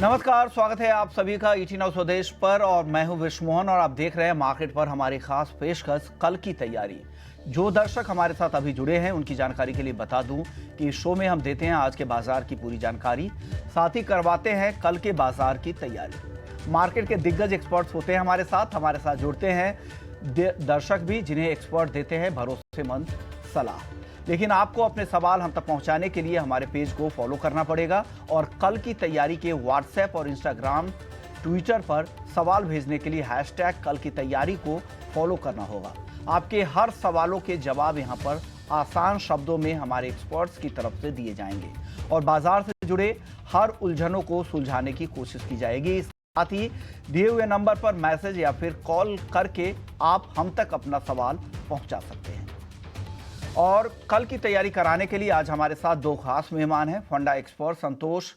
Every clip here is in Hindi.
नमस्कार, स्वागत है आप सभी का ईटी नाउ स्वदेश पर और मैं हूं विश्व मोहन और आप देख रहे हैं मार्केट पर हमारी खास पेशकश कल की तैयारी। जो दर्शक हमारे साथ अभी जुड़े हैं उनकी जानकारी के लिए बता दूं कि इस शो में हम देते हैं आज के बाजार की पूरी जानकारी, साथ ही करवाते हैं कल के बाजार की तैयारी। मार्केट के दिग्गज एक्सपर्ट्स होते हैं हमारे साथ जुड़ते हैं दर्शक भी, जिन्हें एक्सपर्ट देते हैं भरोसेमंद सलाह। लेकिन आपको अपने सवाल हम तक पहुंचाने के लिए हमारे पेज को फॉलो करना पड़ेगा और कल की तैयारी के व्हाट्सएप और इंस्टाग्राम, ट्विटर पर सवाल भेजने के लिए हैशटैग कल की तैयारी को फॉलो करना होगा। आपके हर सवालों के जवाब यहां पर आसान शब्दों में हमारे एक्सपर्ट्स की तरफ से दिए जाएंगे और बाजार से जुड़े हर उलझनों को सुलझाने की कोशिश की जाएगी। साथ ही दिए हुए नंबर पर मैसेज या फिर कॉल करके आप हम तक अपना सवाल पहुंचा सकते हैं। और कल की तैयारी कराने के लिए आज हमारे साथ दो खास मेहमान हैं। फंडा एक्सपर्ट संतोष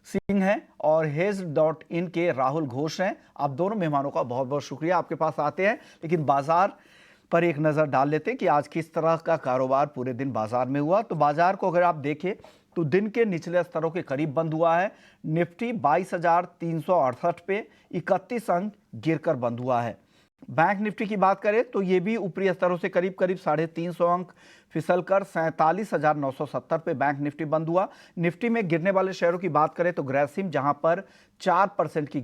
सिंह हैं और हेज.इन के राहुल घोष हैं। आप दोनों मेहमानों का बहुत बहुत शुक्रिया, आपके पास आते हैं। लेकिन बाजार पर एक नज़र डाल लेते हैं कि आज किस तरह का कारोबार पूरे दिन बाजार में हुआ। तो बाजार को अगर आप देखें तो दिन के निचले स्तरों के करीब बंद हुआ है। निफ्टी 22,368 पे 31 अंक गिरकर बंद हुआ है। बैंक निफ्टी की बात करें तो ये भी ऊपरी स्तरों से करीब 350 अंक फिसलकर 47,970 पे बैंक निफ्टी बंद हुआ। निफ्टी में गिरने वाले शेयरों की बात करें तो ग्रासिम जहां पर 4% की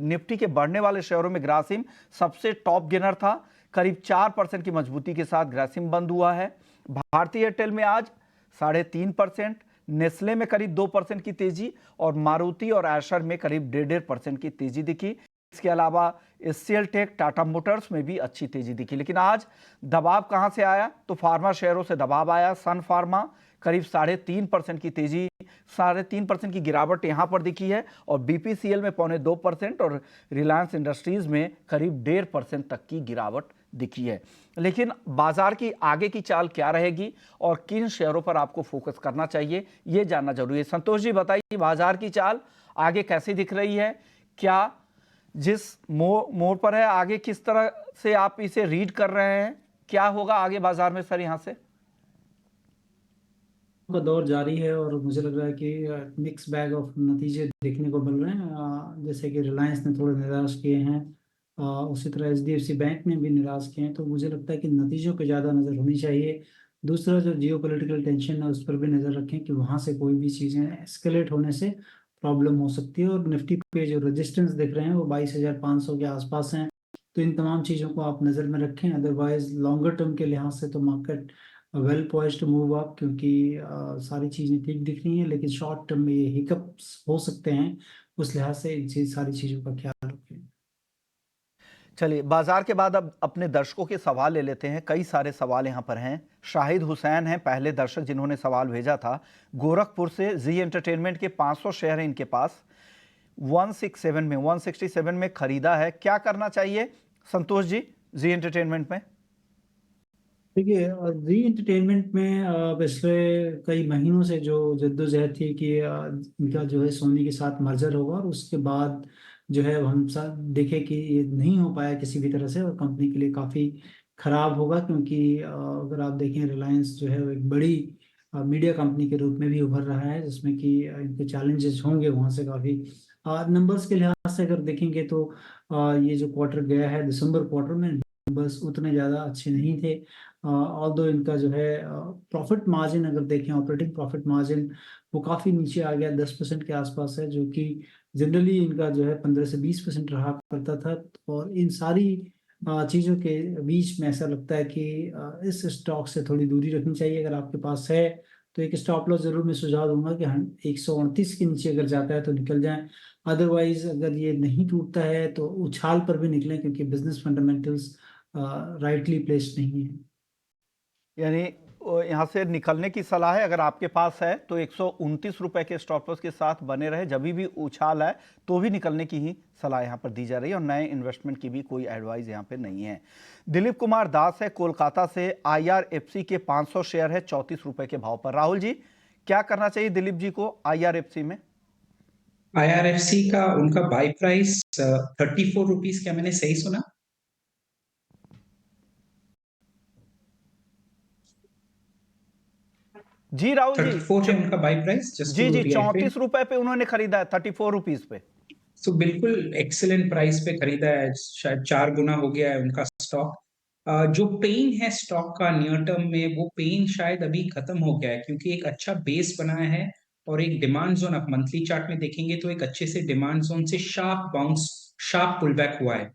निफ्टी के बढ़ने वाले शेयरों में ग्रासिम सबसे टॉप गेनर था। करीब 4% की मजबूती के साथ ग्रासिम बंद हुआ है। भारतीय एयरटेल में आज 3.5%, नेस्ले में करीब 2% की तेजी और मारुति और एशर में करीब 1.5% की तेजी दिखी। इसके अलावा एचसीएल टेक, टाटा मोटर्स में भी अच्छी तेजी दिखी। लेकिन आज दबाव कहां से आया तो फार्मा शेयरों से दबाव आया। सन फार्मा करीब 3.5% की तेजी, 3.5% की गिरावट यहां पर दिखी है और बीपीसीएल में 0.25% और रिलायंस इंडस्ट्रीज में करीब 1.5% तक की गिरावट दिखी है। लेकिन बाजार की आगे की चाल क्या रहेगी और किन शेयरों पर आपको फोकस करना चाहिए, ये जानना जरूरी है। संतोष जी बताइए, बाजार की चाल आगे कैसी दिख रही है? क्या जिस मोड़ पर है आगे किस तरह से आप इसे रीड कर रहे हैं? क्या होगा आगे बाजार में सर यहां से? का दौर जारी है और मुझे लग रहा है कि मिक्स बैग ऑफ नतीजे देखने को मिल रहे हैं। जैसे कि रिलायंस ने थोड़े निराश किए हैं, उसी तरह एचडीएफसी बैंक ने भी निराश किए हैं। तो मुझे लगता है कि नतीजों पे ज़्यादा नज़र होनी चाहिए। दूसरा, जो जियो पोलिटिकल टेंशन है उस पर भी नज़र रखें कि वहाँ से कोई भी चीज़ें एस्केलेट होने से प्रॉब्लम हो सकती है। और निफ्टी पे जो रजिस्टेंस दिख रहे हैं वो 22,500 के आसपास हैं। तो इन तमाम चीज़ों को आप नज़र में रखें। अदरवाइज लॉन्गर टर्म के लिहाज से तो market well poised to move up, क्योंकि सारी चीज़ें ठीक दिख रही हैं। लेकिन शॉर्ट टर्म में ये हिकअप्स हो सकते हैं, उस लिहाज से इन सारी चीज़ों का ख्याल रखें। चलिए, बाजार के बाद अब अपने दर्शकों के सवाल ले लेते हैं। कई सारे सवाल यहाँ पर हैं। शाहिद हुसैन हैं पहले दर्शक जिन्होंने सवाल भेजा था। गोरखपुर से जी एंटरटेनमेंट के 500 शेयर हैं इनके पास। 167 में खरीदा है, क्या करना चाहिए संतोष जी एंटरटेनमेंट में? देखिए, जी एंटरटेनमेंट में पिछले कई महीनों से जो जद्दोजहद थी कि इनका जो है सोनी के साथ मर्जर होगा, और उसके बाद जो है हम सब देखे कि ये नहीं हो पाया किसी भी तरह से, और कंपनी के लिए काफ़ी खराब होगा। क्योंकि अगर आप देखें, रिलायंस जो है वो एक बड़ी मीडिया कंपनी के रूप में भी उभर रहा है, जिसमें कि इनके चैलेंजेस होंगे वहाँ से काफ़ी। नंबर्स के लिहाज से अगर देखेंगे तो ये जो क्वार्टर गया है, दिसंबर क्वार्टर में नंबर्स उतने ज़्यादा अच्छे नहीं थे। ऑल्दो इनका जो है प्रॉफिट मार्जिन अगर देखें, ऑपरेटिंग प्रॉफिट मार्जिन वो काफ़ी नीचे आ गया, 10% के आसपास है, जो कि जनरली इनका जो है 15 से 20% रहा करता था। और इन सारी चीज़ों के बीच में ऐसा लगता है कि इस स्टॉक से थोड़ी दूरी रखनी चाहिए। अगर आपके पास है तो एक स्टॉप लॉस जरूर मैं सुझाव दूंगा कि 129 के नीचे अगर जाता है तो निकल जाएं। अदरवाइज अगर ये नहीं टूटता है तो उछाल पर भी निकलें, क्योंकि बिजनेस फंडामेंटल्स राइटली प्लेस्ड नहीं है। यानी यहाँ से निकलने की सलाह है। अगर आपके पास है तो 129 रुपए के स्टॉप लॉस के साथ बने रहे। जब भी उछाल है तो भी निकलने की ही सलाह यहाँ पर दी जा रही है और नए इन्वेस्टमेंट की भी कोई एडवाइस यहाँ पे नहीं है। दिलीप कुमार दास है कोलकाता से। आईआरएफसी के 500 शेयर है 34 रुपए के भाव पर। राहुल जी, क्या करना चाहिए दिलीप जी को आईआरएफसी में? आईआरएफसी का उनका बाय प्राइस 34 रुपीज, क्या मैंने सही सुना? जी राहुल जी 34 है उनका बाय प्राइस, जस्ट जी टू जी रिएटरेट। 34 रुपए पे उन्होंने खरीदा है, 34 रुपीज पे। सो बिल्कुल एक्सीलेंट प्राइस पे खरीदा है, शायद 4 गुना हो गया है उनका स्टॉक। जो पेन है स्टॉक का नियर टर्म में, वो पेन शायद अभी खत्म हो गया है, क्योंकि एक अच्छा बेस बनाया है और एक डिमांड जोन, आप मंथली चार्ट में देखेंगे तो एक अच्छे से डिमांड जोन से sharp bounce, sharp pull back हुआ है।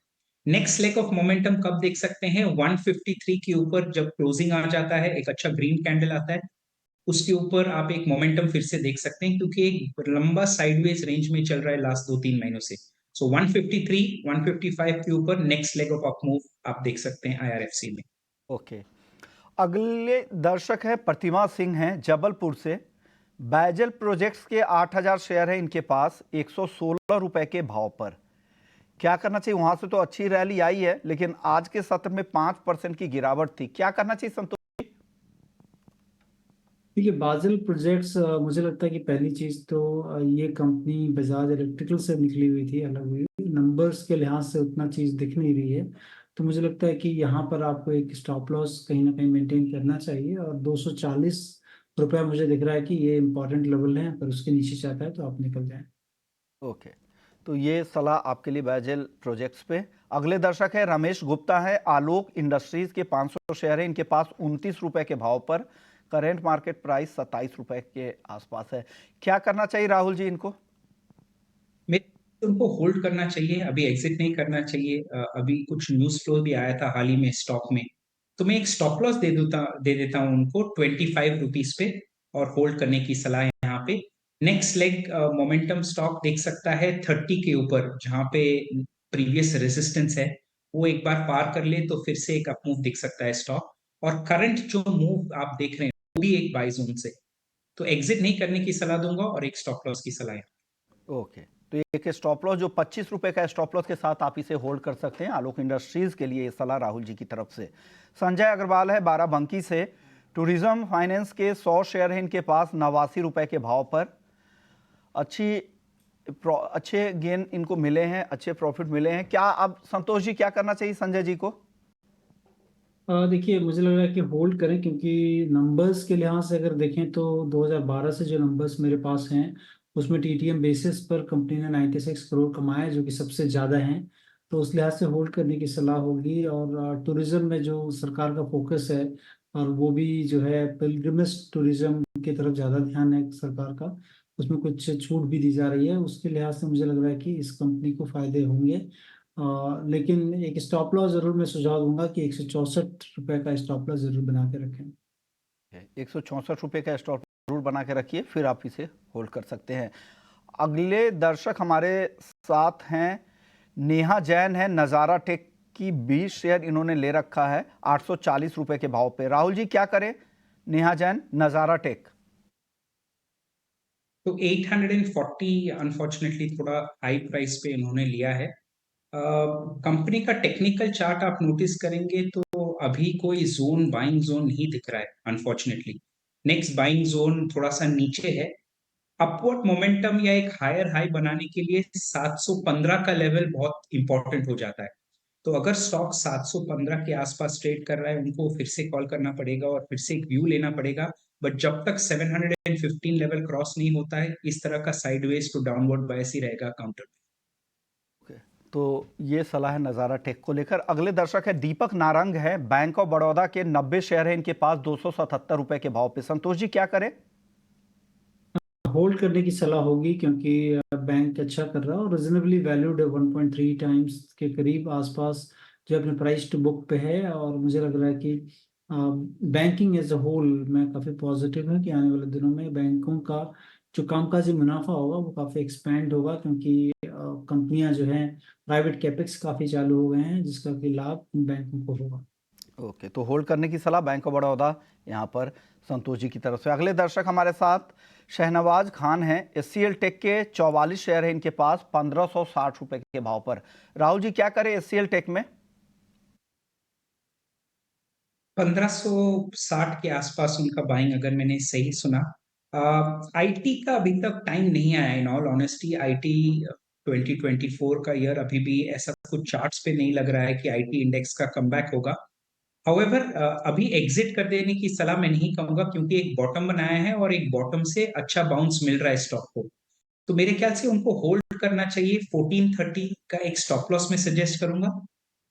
नेक्स्ट लेग ऑफ मोमेंटम कब देख सकते हैं? 153 के ऊपर जब क्लोजिंग आ जाता है, एक अच्छा ग्रीन कैंडल आता है, उसके ऊपर आप एक मोमेंटम फिर से देख सकते हैं, क्योंकि एक लंबा साइडवेज रेंज में चल रहा है लास्ट 2-3 महीनों से। सो 153 155 के ऊपर next leg of up move आप देख सकते हैं आईआरएफसी में। ओके, अगले दर्शक है प्रतिमा सिंह हैं जबलपुर से। बैजल प्रोजेक्ट्स के 8,000 शेयर है इनके पास 116 रुपए के भाव पर। क्या करना चाहिए? वहां से तो अच्छी रैली आई है, लेकिन आज के सत्र में 5% की गिरावट थी। क्या करना चाहिए संतोष? देखिए बाजल प्रोजेक्ट्स, मुझे लगता है कि पहली चीज तो ये कंपनी बजाज इलेक्ट्रिकल से निकली हुई थी, अलग हुई, नंबर्स के लिहाज से उतना चीज दिख नहीं रही है। तो मुझे लगता है कि यहाँ पर आपको एक स्टॉप लॉस कहीं ना कहीं मेंटेन करना चाहिए, और 240 रुपये मुझे दिख रहा है कि ये इंपॉर्टेंट लेवल है, पर उसके नीचे जाता है तो आप निकल जाएं। ओके, तो ये सलाह आपके लिए बैजल प्रोजेक्ट्स पे। अगले दर्शक है रमेश गुप्ता है आलोक इंडस्ट्रीज के 500 शेयर है इनके पास 29 रुपए के भाव पर। करेंट मार्केट प्राइस 27 रुपए के आसपास है। क्या करना चाहिए राहुल जी इनको? उनको होल्ड करना चाहिए, अभी एग्जिट नहीं करना चाहिए। अभी कुछ न्यूज फ्लो भी आया था हाल ही में स्टॉक में, तो मैं एक स्टॉप लॉस दे देता हूँ उनको 25 रुपीज पे, और होल्ड करने की सलाह है यहाँ पे। नेक्स्ट लेग मोमेंटम स्टॉक देख सकता है 30 के ऊपर, जहाँ पे प्रीवियस रेजिस्टेंस है, वो एक बार पार कर ले तो फिर से एक अप मूव दिख सकता है स्टॉक। और करंट जो मूव आप देख रहे हैं वो भी एक बाय जोन से, तो एग्जिट नहीं करने की सलाह दूंगा और एक स्टॉप लॉस की सलाह है। ओके, तो एक स्टॉप लॉस जो 25 रुपए का स्टॉप लॉस के साथ आप इसे होल्ड कर सकते हैं। आलोक इंडस्ट्रीज के लिए ये सलाह राहुल जी की तरफ से। संजय अग्रवाल है बाराबंकी से। टूरिज्म फाइनेंस के 100 शेयर हैं इनके पास 89 रुपए के भाव पर। अच्छे गेन इनको मिले हैं, अच्छे प्रॉफिट मिले हैं। क्या अब संतोष जी क्या करना चाहिए संजय जी को? देखिए मुझे लग रहा है कि होल्ड करें, क्योंकि नंबर्स के लिहाज से अगर देखें तो 2012 से जो नंबर्स मेरे पास हैं उसमें टीटीएम बेसिस पर कंपनी ने 96 करोड़ कमाया, जो कि सबसे ज़्यादा है। तो उस लिहाज से होल्ड करने की सलाह होगी। और टूरिज्म में जो सरकार का फोकस है, और वो भी जो है पिलग्रिमेज टूरिज्म की तरफ ज़्यादा ध्यान है सरकार का, उसमें कुछ छूट भी दी जा रही है। उसके लिहाज से मुझे लग रहा है कि इस कंपनी को फायदे होंगे। लेकिन एक स्टॉप लॉस जरूर मैं सुझाव दूंगा कि 164 रुपए का स्टॉप लॉस जरूर बना के रखें। 164 रुपए का स्टॉप जरूर बना के रखिए, फिर आप इसे होल्ड कर सकते हैं। अगले दर्शक हमारे साथ हैं नेहा जैन है नज़ारा टेक की 20 शेयर इन्होंने ले रखा है 840 रुपए के भाव पे। राहुल जी क्या करें? नेहा जैन नज़ारा टेक। तो 840 अनफॉर्चुनेटली थोड़ा हाई प्राइस पे इन्होंने लिया है। कंपनी का टेक्निकल चार्ट आप नोटिस करेंगे तो अभी कोई जोन, बाइंग जोन नहीं दिख रहा है अनफॉर्चुनेटली। नेक्स्ट बाइंग जोन थोड़ा सा नीचे है। अपवर्ड मोमेंटम या एक हायर हाई बनाने के लिए 715 का लेवल बहुत इंपॉर्टेंट हो जाता है। तो अगर स्टॉक 715 के आसपास ट्रेड कर रहा है, उनको फिर से कॉल करना पड़ेगा और फिर से एक व्यू लेना पड़ेगा। बट जब तक 715 लेवल क्रॉस नहीं होता है, इस तरह का साइडवेज टू डाउनवर्ड बायस ही रहेगा काउंटर। तो ये सलाह है नज़ारा टेक को लेकर। अगले दर्शक है दीपक नारंग है बैंक ऑफ बड़ौदा के 90 शेयर है इनके पास 277 रुपए के भाव पे। संतोष जी क्या करें? होल्ड करने की सलाह होगी, क्योंकि बैंक अच्छा कर रहा है और रिजनेबली वैल्यूड है, 1.3 टाइम्स के करीब आसपास जो अपने प्राइस टू बुक पे है। और मुझे लग रहा है कि बैंकिंग एज अ होल मैं काफ़ी पॉजिटिव है कि आने वाले दिनों में बैंकों का जो कामकाजी मुनाफा होगा वो काफ़ी एक्सपैंड होगा, क्योंकि कंपनियां जो हैं प्राइवेट कैपेक्स काफ़ी चालू हो गए हैं, जिसका कि लाभ बैंकों को होगा। ओके, तो होल्ड करने की सलाह बैंक ऑफ बड़ौदा यहाँ पर संतोष जी की तरफ से। अगले दर्शक हमारे साथ शहनवाज खान हैं एचसीएल टेक के 44 शेयर है इनके पास 1560 रुपए के भाव पर। राहुल जी क्या करें एचसीएल टेक में? 1560 के आसपास उनका बाइंग, अगर मैंने सही सुना। आईटी का अभी तक टाइम नहीं आया, इन ऑल ऑनेस्टी। आईटी 2024 का ईयर अभी भी ऐसा कुछ चार्ट्स पे नहीं लग रहा है कि आईटी इंडेक्स का कमबैक होगा। हाउएवर अभी एग्जिट कर देने की सलाह मैं नहीं कहूंगा, क्योंकि एक बॉटम बनाया है और एक बॉटम से अच्छा बाउंस मिल रहा है स्टॉक को। तो मेरे ख्याल से उनको होल्ड करना चाहिए। 1430 का एक स्टॉप लॉस में सजेस्ट करूंगा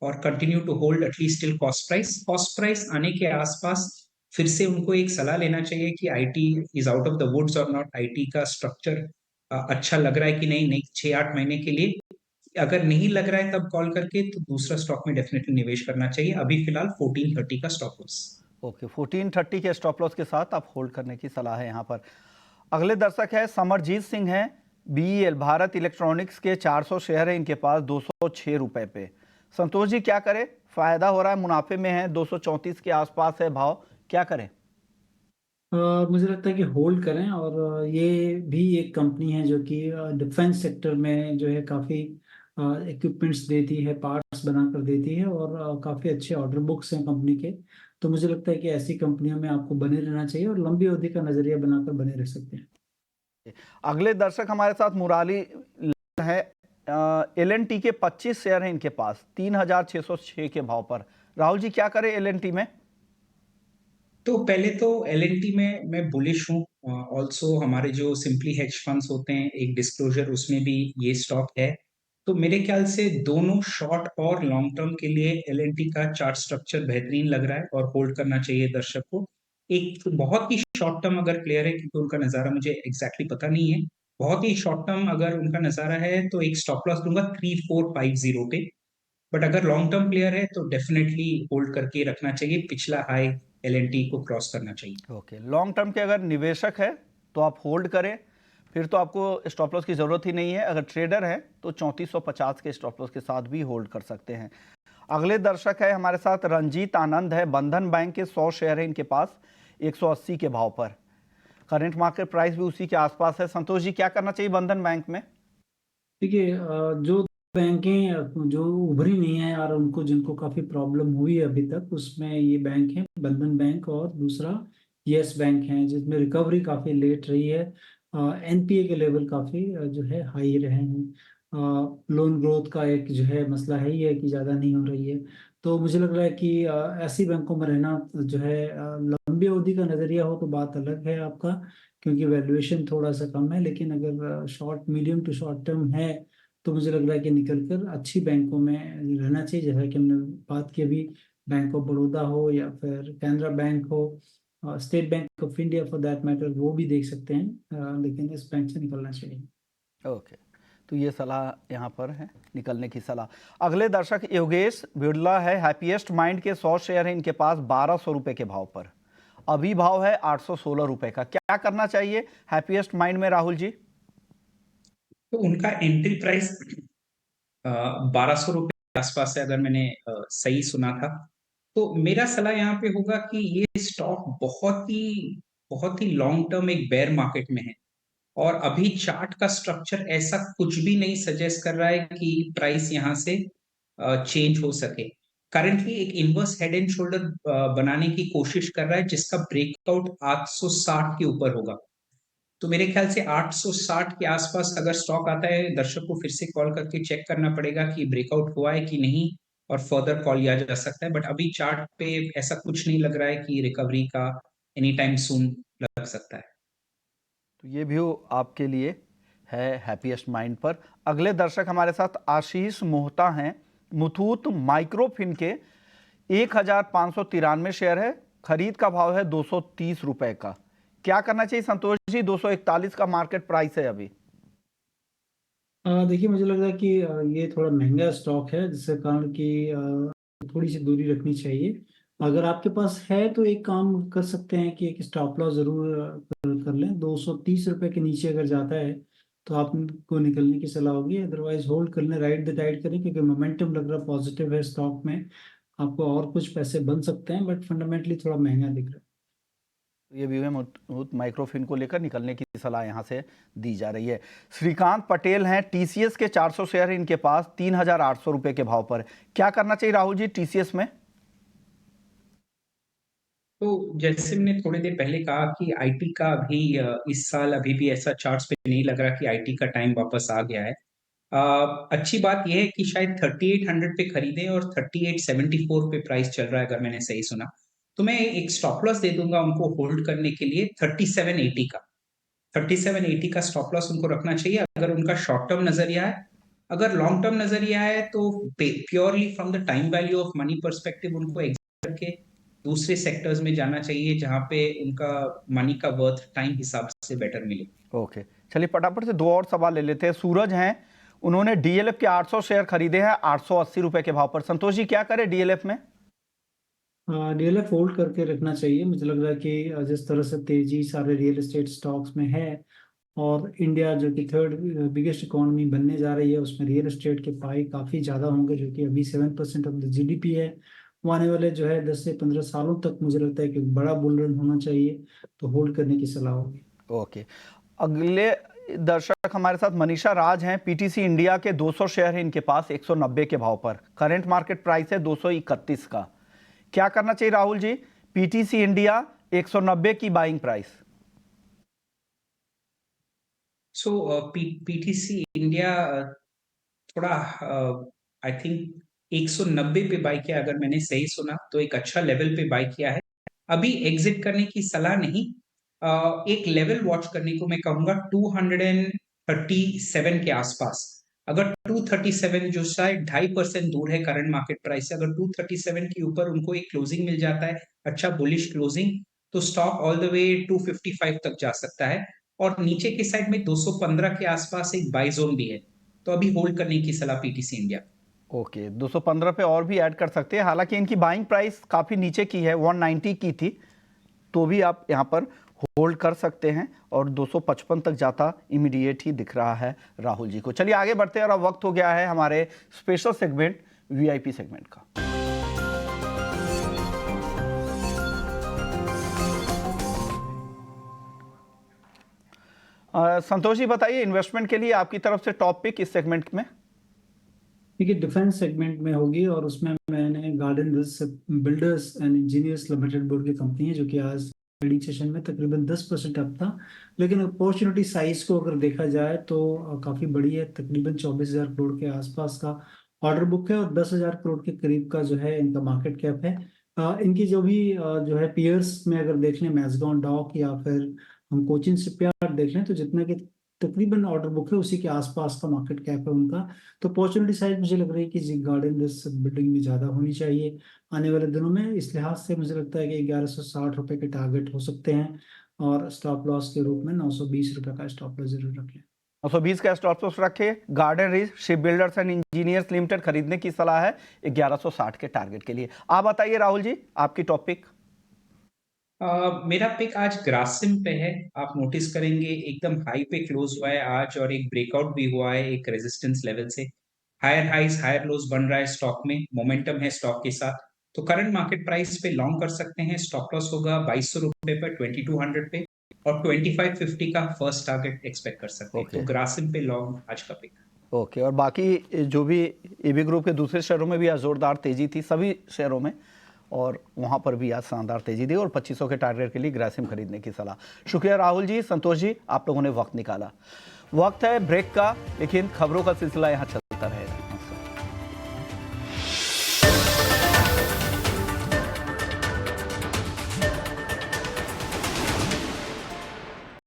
और continue to hold at least till cost price आने के आसपास फिर से उनको एक सलाह लेना चाहिए कि IT is out of the woods और नॉट, आईटी का स्ट्रक्चर अच्छा लग रहा है कि नहीं, नहीं 6-8 महीने के लिए। अगर नहीं लग रहा है तब कॉल करके तो दूसरा स्टॉक में डेफिनेटली निवेश करना चाहिए। अभी फिलहाल 1430 का स्टॉप लॉस। ओके, 1430 के स्टॉप लॉस के साथ आप होल्ड करने की सलाह है यहाँ पर। अगले दर्शक है समरजीत सिंह हैं, बीईएल भारत इलेक्ट्रॉनिक्स के 400 शेयर है इनके पास 206 रुपए पे। संतोष जी क्या करें, फायदा हो रहा है, मुनाफे में है, 234 के आसपास है भाव, क्या करें? मुझे लगता है कि होल्ड करें, और ये भी एक कंपनी है जो कि डिफेंस सेक्टर में जो है काफ़ी इक्विपमेंट्स देती है, पार्ट्स बनाकर देती है, और काफ़ी अच्छे ऑर्डर बुक्स हैं कंपनी के। तो मुझे लगता है कि ऐसी कंपनियों में आपको बने रहना चाहिए और लंबी अवधि का नजरिया बनाकर बने रह सकते हैं। अगले दर्शक हमारे साथ मुराली है, एलएनटी के 25 शेयर हैं इनके पास 3606 के भाव पर। राहुल जी क्या करें एलएनटी में? तो पहले तो एलएनटी में मैं बुलिश हूँ। ऑल्सो हमारे जो सिंपली हेज फंड्स होते हैं, एक डिस्क्लोजर उसमें भी ये स्टॉक है। तो मेरे ख्याल से दोनों शॉर्ट और लॉन्ग टर्म के लिए एलएनटी का चार्ट स्ट्रक्चर बेहतरीन लग रहा है और होल्ड करना चाहिए दर्शक को। एक बहुत ही शॉर्ट टर्म अगर प्लेयर है, क्योंकि उनका नज़ारा मुझे एग्जैक्टली पता नहीं है, बहुत ही शॉर्ट टर्म अगर उनका नज़ारा है तो एक स्टॉप लॉस दूंगा 3450 पे। बट अगर लॉन्ग टर्म प्लेयर है तो डेफिनेटली होल्ड करके रखना चाहिए, पिछला हाई एलएनटी को क्रॉस करना चाहिए। ओके, लॉन्ग टर्म के अगर निवेशक है तो आप होल्ड करें, फिर तो आपको स्टॉप लॉस की ज़रूरत ही नहीं है। अगर ट्रेडर है तो 3450 के स्टॉप लॉस के साथ भी होल्ड कर सकते हैं। अगले दर्शक है हमारे साथ रंजीत आनंद है, बंधन बैंक के 100 शेयर है इनके पास 180 के भाव पर। करंट मार्केट प्राइस भी उसी के आसपास है। संतोष जी क्या करना चाहिए बंधन बैंक में? देखिए, जो बैंकें जो उभरी नहीं है और उनको जिनको काफ़ी प्रॉब्लम हुई है अभी तक, उसमें ये बैंक है बंधन बैंक, और दूसरा यस बैंक है जिसमें रिकवरी काफ़ी लेट रही है। एनपीए के लेवल काफ़ी जो है हाई रहे हैं। लोन ग्रोथ का एक जो है मसला है ही है कि ज़्यादा नहीं हो रही है। तो मुझे लग रहा है कि ऐसी बैंकों में रहना जो है, लंबी अवधि का नज़रिया हो तो बात अलग है आपका, क्योंकि वैल्यूएशन थोड़ा सा कम है। लेकिन अगर short medium to short term है तो मुझे लग रहा है कि निकलकर अच्छी बैंकों में रहना चाहिए, जैसा कि हमने बात की अभी, बैंक ऑफ बड़ौदा हो या फिर कैनरा बैंक हो, state bank of India for that matter, वो भी देख सकते हैं। लेकिन इस बैंक से निकलना चाहिए। ओके, तो ये सलाह यहाँ पर है, निकलने की सलाह। अगले दर्शक योगेश बिरला है, हैप्पीएस्ट माइंड के 100 शेयर हैं इनके पास 1200 रुपए के भाव पर। अभी भाव है 816 रुपए का, क्या करना चाहिए हैप्पीएस्ट माइंड में राहुल जी? तो उनका एंट्री प्राइस 1200 रुपये के आसपास है, अगर मैंने सही सुना था। तो मेरा सलाह यहाँ पे होगा कि ये स्टॉक बहुत ही लॉन्ग टर्म एक बेयर मार्केट में है, और अभी चार्ट का स्ट्रक्चर ऐसा कुछ भी नहीं सजेस्ट कर रहा है कि प्राइस यहाँ से चेंज हो सके। करंटली एक इनवर्स हेड एंड शोल्डर बनाने की कोशिश कर रहा है, जिसका ब्रेकआउट 860 के ऊपर होगा। तो मेरे ख्याल से 860 के आसपास अगर स्टॉक आता है, दर्शक को फिर से कॉल करके चेक करना पड़ेगा कि ब्रेकआउट हुआ है कि नहीं, और फर्दर कॉल लिया जा सकता है। बट अभी चार्ट पे ऐसा कुछ नहीं लग रहा है कि रिकवरी का एनी टाइम सून लग सकता है। तो ये व्यू आपके लिए है हैप्पीएस्ट माइंड पर। अगले दर्शक हमारे साथ आशीष मोहता हैं, मुथूट माइक्रोफिन के 1593 शेयर है, खरीद का भाव है 230 रुपए का। क्या करना चाहिए संतोष जी? 241 का मार्केट प्राइस है अभी। देखिए, मुझे लग रहा है कि ये थोड़ा महंगा स्टॉक है, जिसके कारण कि थोड़ी सी दूरी रखनी चाहिए। अगर आपके पास है तो एक काम कर सकते हैं कि एक स्टॉप लॉस जरूर कर लें। 230 रुपये के नीचे अगर जाता है तो आपको निकलने की सलाह होगी, अदरवाइज होल्ड कर लें, राइट द टाइड करें, क्योंकि मोमेंटम लग रहा पॉजिटिव है स्टॉक में। आपको और कुछ पैसे बन सकते हैं, बट फंडामेंटली थोड़ा महंगा दिख रहा है। ये व्यू है मुथूट माइक्रोफिन को लेकर निकलने की सलाह यहाँ से दी जा रही है। श्रीकांत पटेल हैं, टीसीएस के 400 शेयर इनके पास 3800 रुपए के भाव पर। क्या करना चाहिए राहुल जी टीसीएस में? तो जैसे मैंने थोड़ी देर पहले कहा कि आईटी का अभी इस साल अभी भी ऐसा चार्ट्स पे नहीं लग रहा कि आईटी का टाइम वापस आ गया है। अच्छी बात यह है कि शायद 3800 पे खरीदें और 3874 पे प्राइस चल रहा है अगर मैंने सही सुना। तो मैं एक स्टॉप लॉस दे दूंगा उनको होल्ड करने के लिए 3780 का। 3780 का स्टॉप लॉस उनको रखना चाहिए अगर उनका शॉर्ट टर्म नजरिया है। अगर लॉन्ग टर्म नजरिया है तो purely from the time value of money perspective उनको एग्जिट करके दूसरे सेक्टर्स में जाना चाहिए जहां पे उनका मनी का वर्थ टाइम हिसाब से बेटर मिले। ओके, चलिए फटाफट से दो और सवाल ले लेते हैं। सूरज हैं, उन्होंने डीएलएफ के 800 शेयर खरीदे हैं 880 रुपए के भाव पर। संतोष जी क्या करें डीएलएफ में? डीएलएफ होल्ड करके रखना चाहिए। मुझे लग रहा है कि जिस तरह से तेजी सारे रियल एस्टेट स्टॉक्स में है और इंडिया जो कि थर्ड बिगेस्ट इकोनॉमी बनने जा रही है, उसमें रियल एस्टेट के पाई काफ़ी ज़्यादा होंगे, जो कि अभी 7% ऑफ द जीडीपी है। वो आने वाले जो है 10 से 15 सालों तक मुझे लगता है कि बड़ा बुल रन होना चाहिए, तो होल्ड करने की सलाह होगी। ओके, अगले दर्शक हमारे साथ मनीषा राज हैं। पीटीसी इंडिया के 200 शेयर हैं इनके पास 190 के भाव पर। करंट मार्केट प्राइस है 231 का। क्या करना चाहिए राहुल जी? पीटीसी इंडिया 190 की बाइंग प्राइस। सो पीटीसी इंडिया थोड़ा आई थिंक 190 पे बाय किया अगर मैंने सही सुना तो एक अच्छा लेवल पे बाय किया है। अभी एग्जिट करने की सलाह नहीं, एक लेवल वॉच करने को मैं कहूंगा 237 के आसपास। अगर 237 जो शायद 2.5% दूर है करंट मार्केट प्राइस से, अगर 237 के ऊपर उनको एक क्लोजिंग मिल जाता है, अच्छा बुलिश क्लोजिंग, तो स्टॉक ऑल द वे 255 तक जा सकता है। और नीचे के साइड में 215 के आसपास एक बाय जोन भी है, तो अभी होल्ड करने की सलाह पीटीसी इंडिया। ओके, 215 पे और भी ऐड कर सकते हैं। हालांकि इनकी बाइंग प्राइस काफ़ी नीचे की है, 190 की थी, तो भी आप यहाँ पर होल्ड कर सकते हैं और 255 तक जाता इमीडिएट ही दिख रहा है राहुल जी को। चलिए आगे बढ़ते हैं और अब वक्त हो गया है हमारे स्पेशल सेगमेंट वीआईपी सेगमेंट का। संतोष जी बताइए, इन्वेस्टमेंट के लिए आपकी तरफ से टॉप पिक इस सेगमेंट में? देखिए, डिफेंस सेगमेंट में होगी और उसमें मैंने garden builders and engineers limited board की कंपनी है, जो कि आज ट्रेडिंग सेशन में तकरीबन 10% अप था। लेकिन अपॉर्चुनिटी साइज को अगर देखा जाए तो काफ़ी बड़ी है, तकरीबन 24,000 करोड़ के आसपास का ऑर्डर बुक है और 10,000 करोड़ के करीब का जो है इनका मार्केट कैप है। इनकी जो भी जो है पीयर्स में अगर देख लें, मैसडॉन डॉक या फिर हम कोचिन शिपयार्ड देख लें, तो जितना कि तकरीबन ऑर्डर बुक है उसी के आसपास का मार्केट कैप है उनका। तो अपॉर्चुनिटी साइज मुझे लग रही है कि गार्डन दिस बिल्डिंग में ज़्यादा होनी चाहिए आने वाले दिनों में। इस लिहाज से मुझे लगता है कि 1160 रुपये के टारगेट हो सकते हैं और स्टॉप लॉस के रूप में 920 रुपये का स्टॉप लॉस जरूर रखें। 920 का स्टॉप लॉस रखे। Garden reach ship builders and engineers limited खरीदने की सलाह है 1160 के टारगेट के लिए। आप बताइए राहुल जी, आपकी टॉपिक? मेरा पिक आज ग्रासिम पे है। आप नोटिस करेंगे एकदम हाई पे क्लोज हुआ है आज और एक ब्रेकआउट भी हुआ है एक रेजिस्टेंस लेवल से। हायर हाइज हायर लोज बन रहा है स्टॉक में, मोमेंटम है स्टॉक के साथ। तो करंट मार्केट प्राइस पे लॉन्ग कर सकते हैं। स्टॉप लॉस होगा 2200 रुपए पर 2200 पे और 2550 का फर्स्ट टारगेट एक्सपेक्ट कर सकते हैं। तो ग्रासिम पे लॉन्ग आज का पिक। ओके, और बाकी जो भी एबी ग्रुप के दूसरे शेयरों में भी आज जोरदार तेजी थी, सभी शेयरों में, और वहां पर भी आज शानदार तेजी दी और 2500 के टारगेट के लिए ग्रासिम खरीदने की सलाह। शुक्रिया राहुल जी, संतोष जी, आप लोगों ने वक्त निकाला। वक्त है ब्रेक का, लेकिन खबरों का सिलसिला यहाँ चलता रहेगा।